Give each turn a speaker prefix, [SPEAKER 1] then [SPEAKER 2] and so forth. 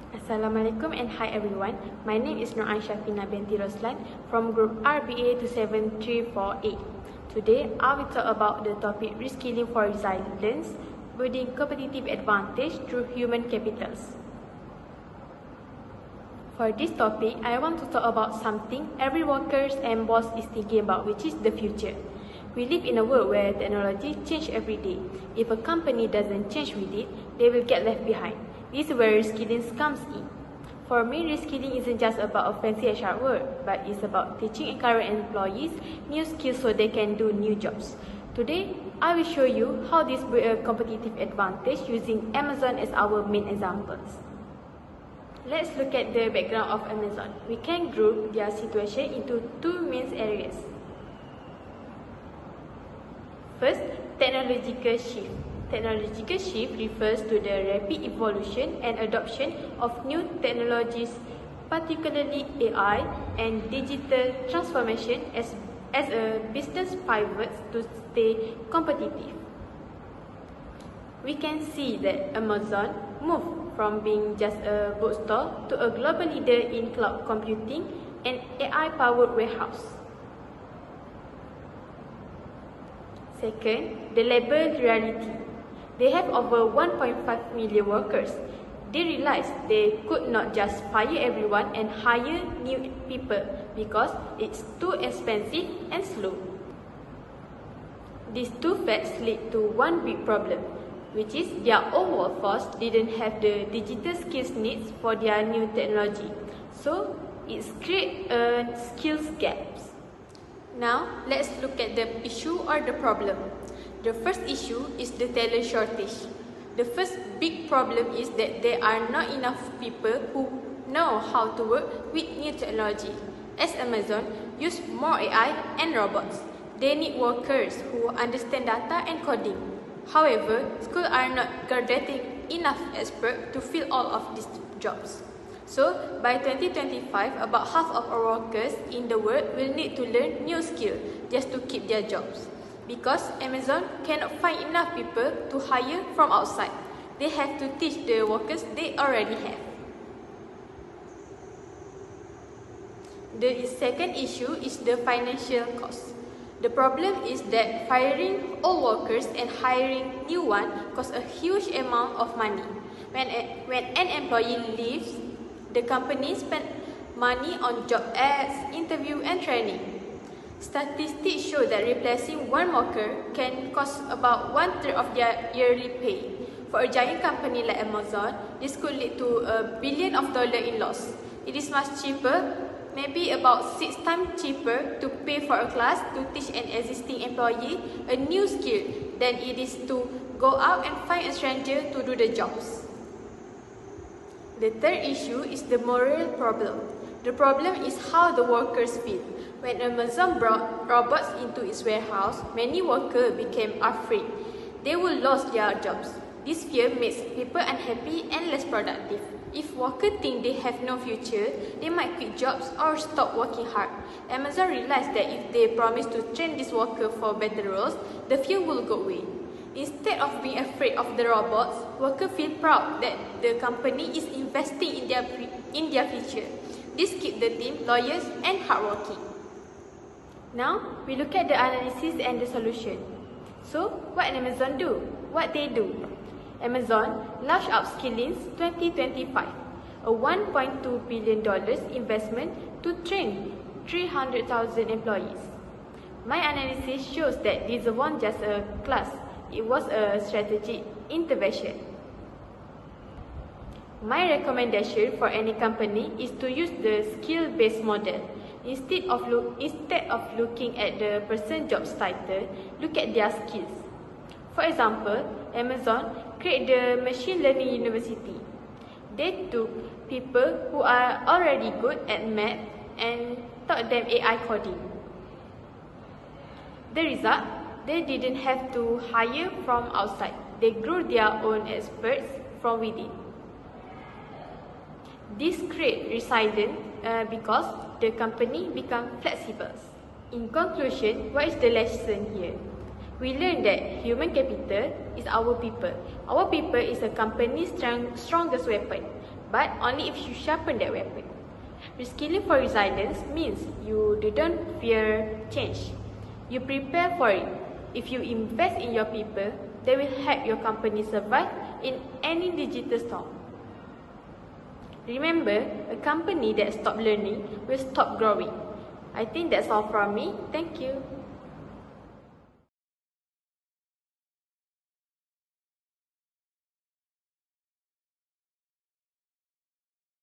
[SPEAKER 1] Assalamualaikum and hi everyone. My name is Nur Shafina binti Roslan from Group RBA 27348. Today, I will talk about the topic reskilling for resilience, building competitive advantage through human capitals. For this topic, I want to talk about something every worker and boss is thinking about, which is the future. We live in a world where technology changes every day. If a company doesn't change with it, they will get left behind. This is where reskilling comes in. For me, reskilling isn't just about a fancy HR word, but it's about teaching current employees new skills so they can do new jobs. Today, I will show you how this builds a competitive advantage using Amazon as our main examples. Let's look at the background of Amazon. We can group their situation into two main areas. First, technological shift. Technological shift refers to the rapid evolution and adoption of new technologies, particularly AI and digital transformation as a business pivot to stay competitive. We can see that Amazon moved from being just a bookstore to a global leader in cloud computing and AI-powered warehouse. Second, the labor reality. They have over 1.5 million workers. They realized they could not just fire everyone and hire new people because it's too expensive and slow. These two facts lead to one big problem, which is their own workforce didn't have the digital skills needs for their new technology. So, it creates a skills gaps. Now, let's look at the issue or the problem. The first issue is the talent shortage. The first big problem is that there are not enough people who know how to work with new technology. As Amazon use more AI and robots, they need workers who understand data and coding. However, schools are not graduating enough experts to fill all of these jobs. So, by 2025, about half of our workers in the world will need to learn new skills just to keep their jobs. Because Amazon cannot find enough people to hire from outside. They have to teach the workers they already have. The second issue is the financial cost. The problem is that firing old workers and hiring new ones costs a huge amount of money. When an employee leaves, the company spends money on job ads, interview and training. Statistics show that replacing one worker can cost about 1/3 of their yearly pay. For a giant company like Amazon, this could lead to $1 billion in loss. It is much cheaper, maybe about 6 times cheaper, to pay for a class to teach an existing employee a new skill than it is to go out and find a stranger to do the jobs. The third issue is the moral problem. The problem is how the workers feel. When Amazon brought robots into its warehouse, many workers became afraid. They will lose their jobs. This fear makes people unhappy and less productive. If workers think they have no future, they might quit jobs or stop working hard. Amazon realized that if they promise to train these workers for better roles, the fear will go away. Instead of being afraid of the robots, workers feel proud that the company is investing in their future. This keeps the team loyal and hardworking. Now, we look at the analysis and the solution. So, what Amazon do? What they do? Amazon launched Upskilling 2025, a $1.2 billion investment to train 300,000 employees. My analysis shows that this wasn't just a class, it was a strategic intervention. My recommendation for any company is to use the skill-based model. Instead of looking at the person's job title, look at their skills. For example, Amazon created the Machine Learning University. They took people who are already good at math and taught them AI coding. The result, they didn't have to hire from outside. They grew their own experts from within. This creates resilience because the company becomes flexible. In conclusion, what is the lesson here? We learned that human capital is our people. Our people is a company's strongest weapon. but only if you sharpen that weapon. Reskilling for resilience means you don't fear change. You prepare for it. If you invest in your people, they will help your company survive in any digital storm. Remember, a company that stops learning will stop growing. I think that's all from me. Thank you.